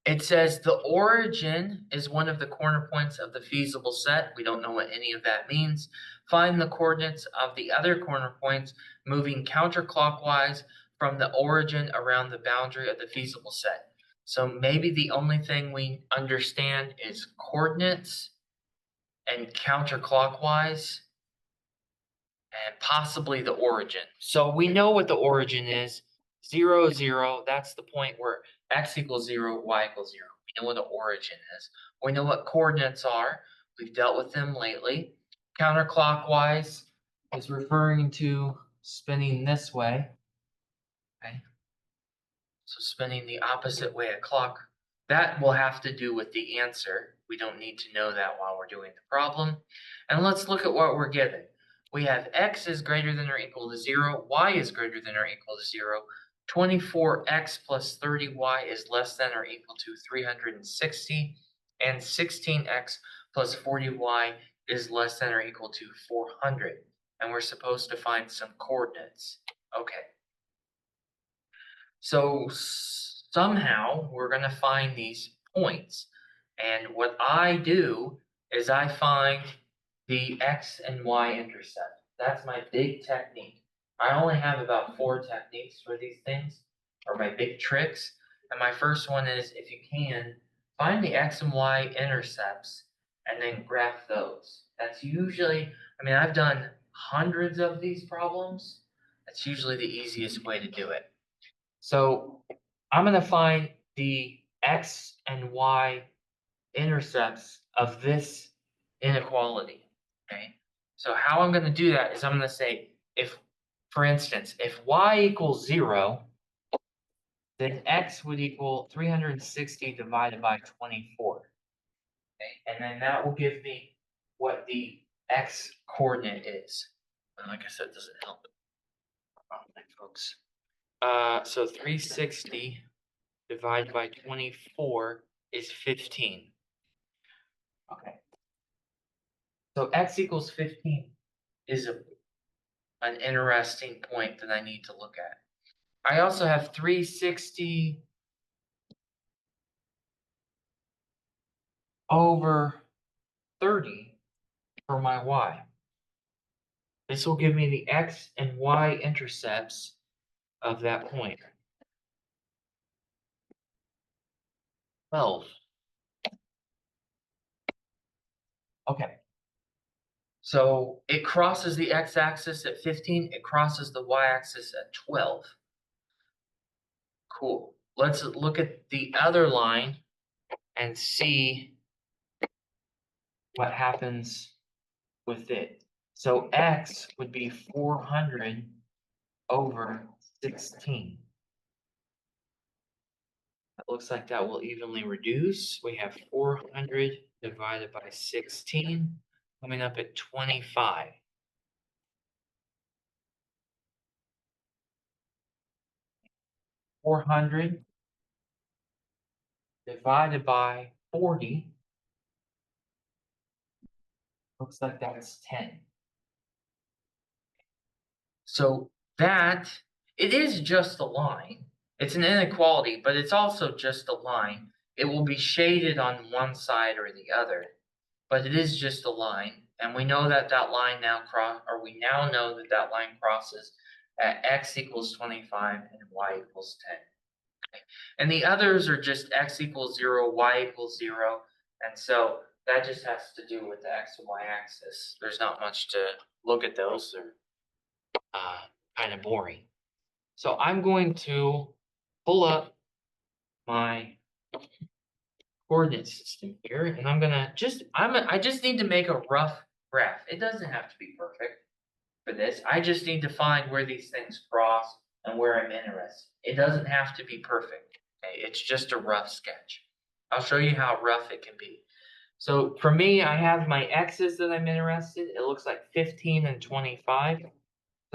It says the origin is one of the corner points of the feasible set. We don't know what any of that means. Find the coordinates of the other corner points moving counterclockwise from the origin around the boundary of the feasible set. So maybe the only thing we understand is coordinates and counterclockwise and possibly the origin. So we know what the origin is. 0, 0, that's the point where x equals 0, y equals 0. We know what the origin is. We know what coordinates are. We've dealt with them lately. Counterclockwise is referring to spinning this way. Okay. So spinning the opposite way a clock. That will have to do with the answer. We don't need to know that while we're doing the problem. And let's look at what we're given. We have x is greater than or equal to 0, y is greater than or equal to 0, 24x plus 30y is less than or equal to 360, and 16x plus 40y is less than or equal to 400. And we're supposed to find some coordinates. Okay. So somehow we're going to find these points. And what I do is I find the x and y intercept. That's my big technique. I only have about 4 techniques for these things, or my big tricks. And my first one is, if you can, find the x and y intercepts and then graph those. That's usually, I've done hundreds of these problems. That's usually the easiest way to do it. So I'm going to find the x and y intercepts of this inequality. Okay. So how I'm going to do that is I'm going to say, if, for instance, if y equals 0, then x would equal 360 divided by 24. Okay. And then that will give me what the x coordinate is. And like I said, it doesn't help. Folks. So 360 divided by 24 is 15. Okay. So x equals 15 is an interesting point that I need to look at. I also have 360 over 30 for my y. This will give me the x and y intercepts of that point. 12. Okay. So it crosses the x-axis at 15. It crosses the y-axis at 12. Cool. Let's look at the other line and see what happens with it. So x would be 400 over 16. It looks like that will evenly reduce. We have 400 divided by 16, coming up at 25. Four hundred divided by 40 looks like that's 10. So that, it is just a line. It's an inequality, but it's also just a line. It will be shaded on one side or the other, but it is just a line. And we know that that line we now know that that line crosses at x equals 25 and y equals 10. And the others are just x equals 0, y equals 0. And so that just has to do with the x and y axis. There's not much to look at those. They're kind of boring. So I'm going to pull up my coordinate system here, and I'm gonna I just need to make a rough graph. It doesn't have to be perfect for this. I just need to find where these things cross and where I'm interested. It doesn't have to be perfect. Okay? It's just a rough sketch. I'll show you how rough it can be. So for me, I have my x's that I'm interested. It looks like 15 and 25. So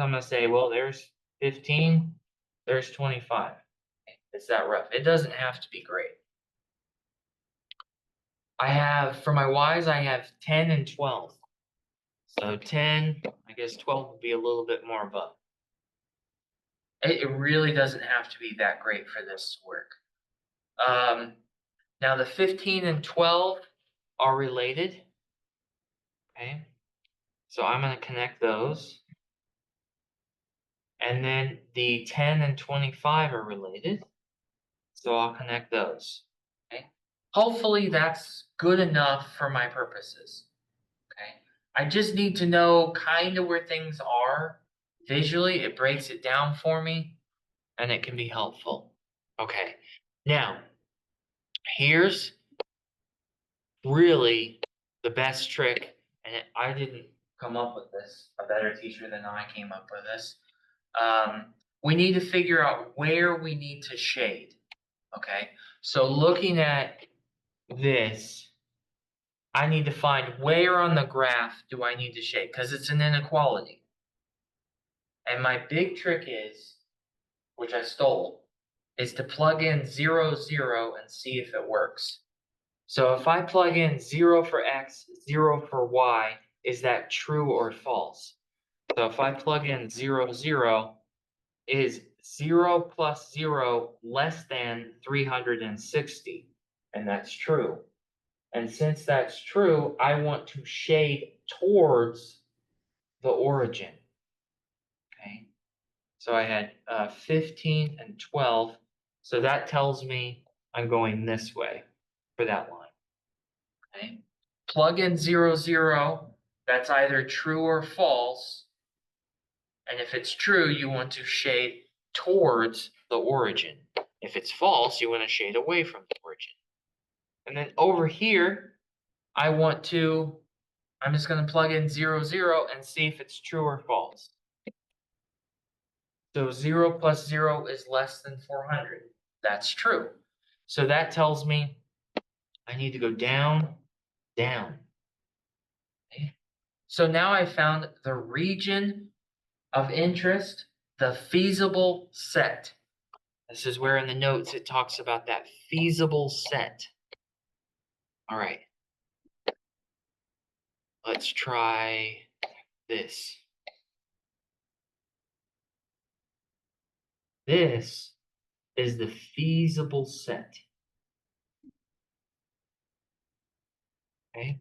I'm gonna say, well, there's 15, there's 25. It's that rough. It doesn't have to be great. For my y's, I have 10 and 12. So 10, I guess 12 would be a little bit more above. It really doesn't have to be that great for this to work. Now the 15 and 12 are related. Okay. So I'm going to connect those. And then the 10 and 25 are related. So I'll connect those. Okay. Hopefully that's good enough for my purposes. Okay. I just need to know kind of where things are visually. It breaks it down for me and it can be helpful. Okay. Now, here's really the best trick. And I didn't come up with this. A better teacher than I came up with this. We need to figure out where we need to shade. Okay. So looking at this, I need to find where on the graph do I need to shade because it's an inequality. And my big trick is, which I stole, is to plug in 0, 0 and see if it works. So if I plug in 0 for x, 0 for y, is that true or false? So if I plug in 0, 0, is 0 plus 0 less than 360? And that's true. And since that's true, I want to shade towards the origin. Okay. So I had 15 and 12. So that tells me I'm going this way for that line. Okay. Plug in 0, 0. That's either true or false. And if it's true, you want to shade towards the origin. If it's false, you want to shade away from the origin. And then over here, I'm just going to plug in 0, 0 and see if it's true or false. So 0 plus 0 is less than 400. That's true. So that tells me I need to go down, down. Okay. So now I found the region of interest, the feasible set. This is where in the notes it talks about that feasible set. All right. Let's try this. This is the feasible set. Okay.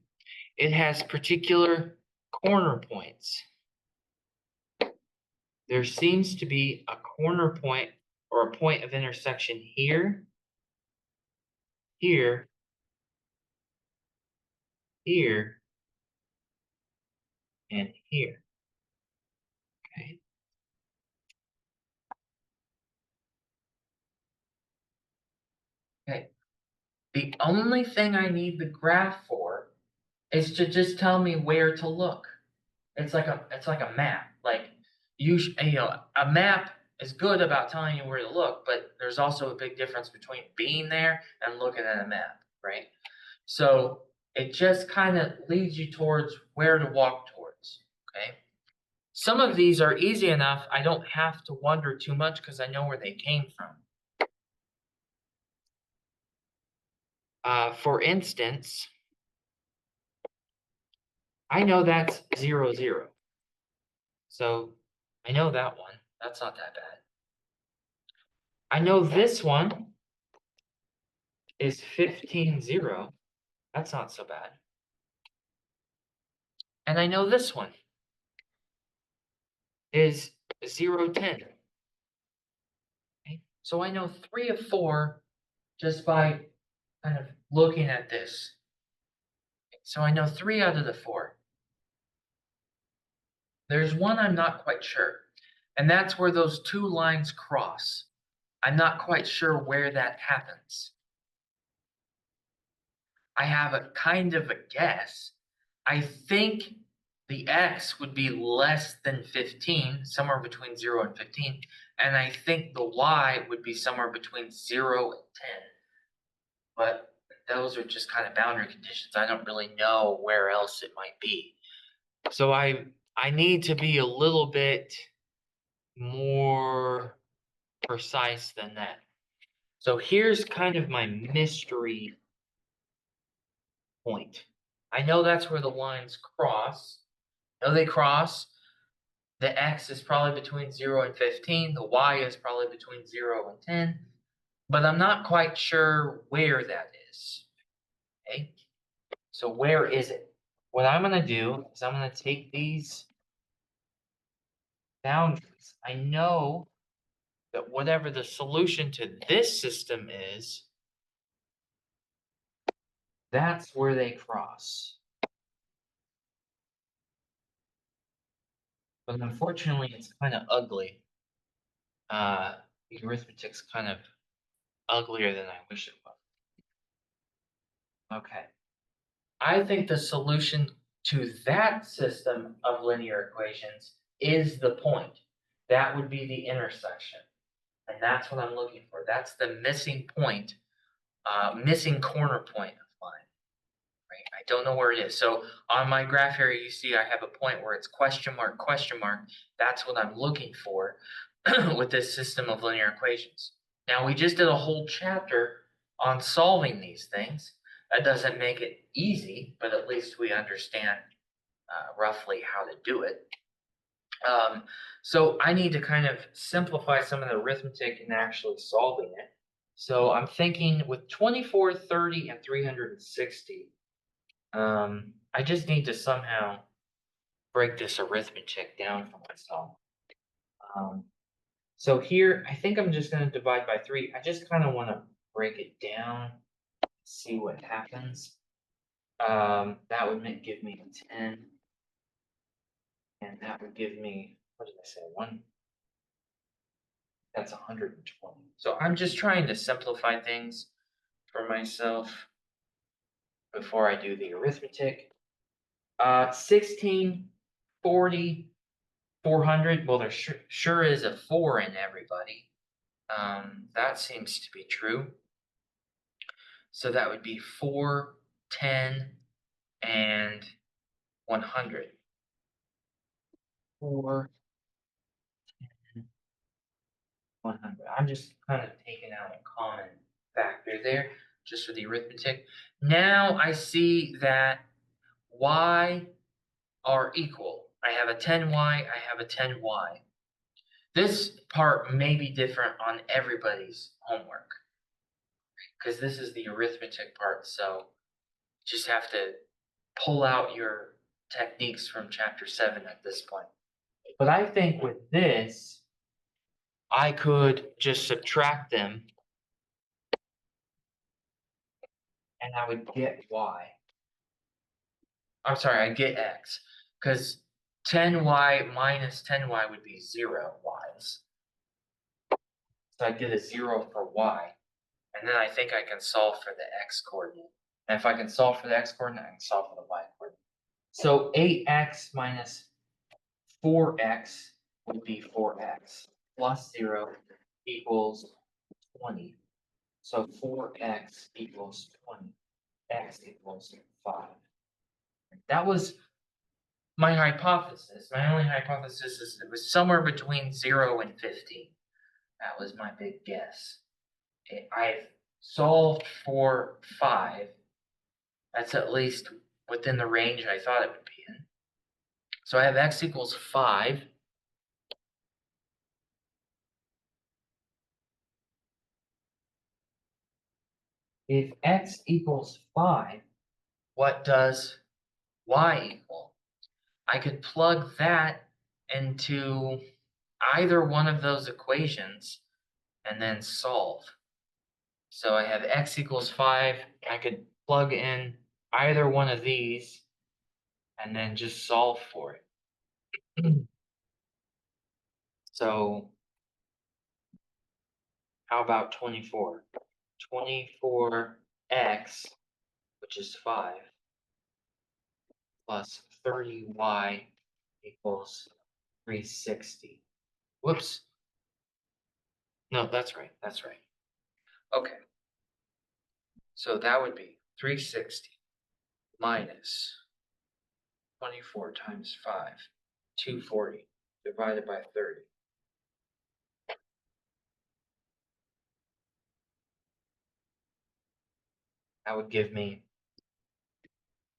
It has particular corner points. There seems to be a corner point or a point of intersection here, here, here, and here. Okay. Okay. The only thing I need the graph for is to just tell me where to look. It's like a map. Like a map is good about telling you where to look, but there's also a big difference between being there and looking at a map, right? So it just kind of leads you towards where to walk towards, okay? Some of these are easy enough. I don't have to wonder too much because I know where they came from. For instance, I know that's 0, 0. So I know that one. That's not that bad. I know this one is 15, 0. That's not so bad. And I know this one is 0, 10. Okay? So I know 3 of 4 just by kind of looking at this. So I know 3 out of the 4. There's one I'm not quite sure, and that's where those 2 lines cross. I'm not quite sure where that happens. I have a kind of a guess. I think the x would be less than 15, somewhere between 0 and 15, and I think the y would be somewhere between 0 and 10. But those are just kind of boundary conditions. I don't really know where else it might be. So I need to be a little bit more precise than that. So here's kind of my mystery point. I know that's where the lines cross. I know they cross. The x is probably between 0 and 15. The y is probably between 0 and 10. But I'm not quite sure where that is. Okay, so where is it? What I'm going to do is I'm going to take these boundaries. I know that whatever the solution to this system is, that's where they cross. But unfortunately, it's kind of ugly. The arithmetic's kind of uglier than I wish it was. Okay. I think the solution to that system of linear equations is the point. That would be the intersection. And that's what I'm looking for. That's the missing point, missing corner point of mine. Right? I don't know where it is. So on my graph here, you see I have a point where it's question mark, question mark. That's what I'm looking for with this system of linear equations. Now, we just did a whole chapter on solving these things. That doesn't make it easy, but at least we understand roughly how to do it. So I need to kind of simplify some of the arithmetic in actually solving it. So I'm thinking with 24, 30, and 360, I just need to somehow break this arithmetic down for myself. So here, I think I'm just going to divide by 3. I just kind of want to break it down, see what happens. That would give me 10. And that would give me, what did I say, 1? That's 120. So I'm just trying to simplify things for myself before I do the arithmetic. 16, 40, 400. Well, there sure is a 4 in everybody. That seems to be true. So that would be 4, 10, and 100. 4, 10, 100. I'm just kind of taking out a common factor there just for the arithmetic. Now I see that y are equal. I have a 10y, I have a 10y. This part may be different on everybody's homework because this is the arithmetic part, so just have to pull out your techniques from chapter 7 at this point. But I think with this, I could just subtract them and I would get y. I'm sorry, I get x because 10y minus 10y would be 0 y's. So I get a 0 for y. And then I think I can solve for the x coordinate. And if I can solve for the x coordinate, I can solve for the y coordinate. So 8x minus 4x would be 4x plus 0 equals 20. So 4x equals 20. X equals 5. That was my hypothesis. My only hypothesis is it was somewhere between 0 and 15. That was my big guess. I've solved for 5. That's at least within the range I thought it would be in. So I have x equals 5. If x equals 5, what does y equal? I could plug that into either one of those equations and then solve. So I have x equals 5. I could plug in either one of these and then just solve for it. So how about 24? 24x, which is 5, plus 30y equals 360. Whoops. No, that's right. That's right. Okay. So that would be 360 minus 24 times 5, 240 divided by 30. That would give me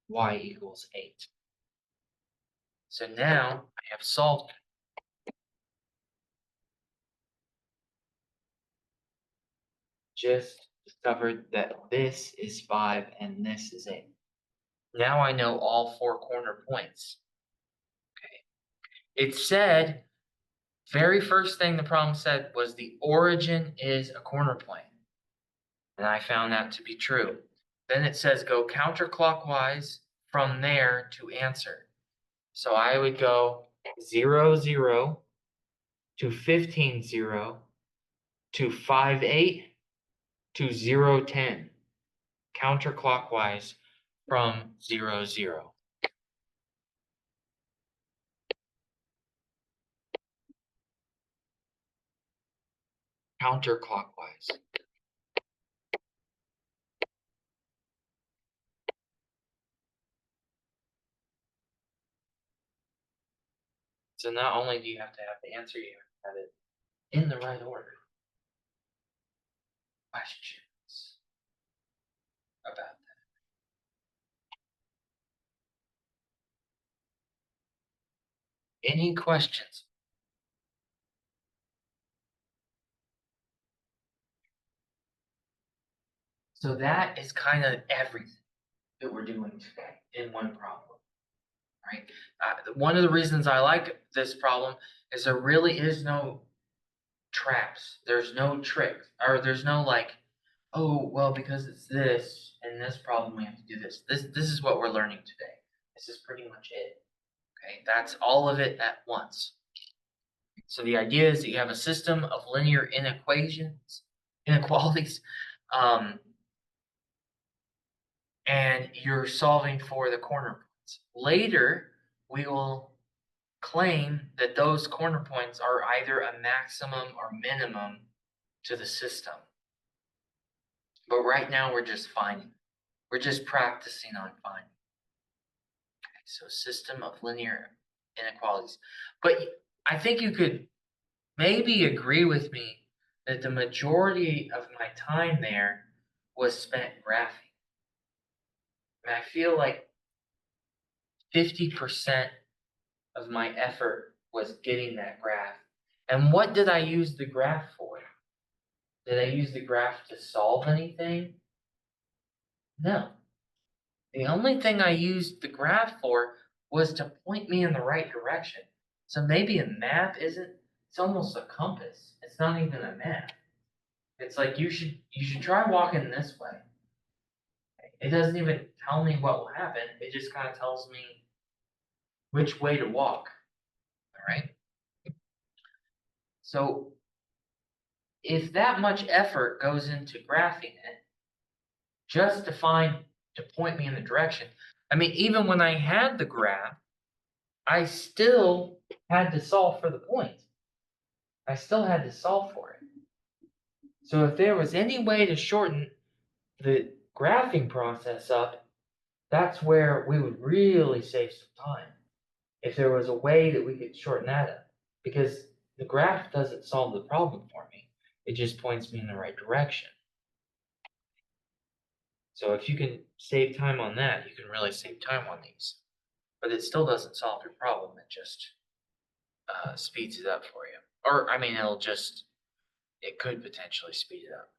y equals 8. So now I have solved it. Just discovered that this is 5 and this is 8. Now I know all 4 corner points. It said, very first thing the problem said was the origin is a corner point. And I found that to be true. Then it says go counterclockwise from there to answer. So I would go 0, 0 to 15, 0 to 5, 8 to 0, 10. Counterclockwise from 0, 0. Counterclockwise. So not only do you have to have the answer, you have to have it in the right order. Questions about that? Any questions? So that is kind of everything that we're doing today in one problem, right? One of the reasons I like this problem is there really is no traps. There's no trick, or there's no like, oh, well, because it's this and this problem, we have to do this. This is what we're learning today. This is pretty much it. Okay, that's all of it at once. So the idea is that you have a system of linear inequalities, and you're solving for the corner points. Later, we will claim that those corner points are either a maximum or minimum to the system. But right now, we're just finding. We're just practicing on finding. Okay, so system of linear inequalities. But I think you could maybe agree with me that the majority of my time there was spent graphing. And I feel like 50% of my effort was getting that graph. And what did I use the graph for? Did I use the graph to solve anything? No. The only thing I used the graph for was to point me in the right direction. So maybe a map isn't, it's almost a compass. It's not even a map. It's like you should try walking this way. It doesn't even tell me what will happen. It just kind of tells me which way to walk. All right. So if that much effort goes into graphing it, just to point me in the direction. I mean, even when I had the graph, I still had to solve for the point. I still had to solve for it. So if there was any way to shorten the graphing process up, that's where we would really save some time. If there was a way that we could shorten that up, because the graph doesn't solve the problem for me. It just points me in the right direction. So if you can save time on that, you can really save time on these. But it still doesn't solve your problem. It just speeds it up for you. Or, I mean, it could potentially speed it up.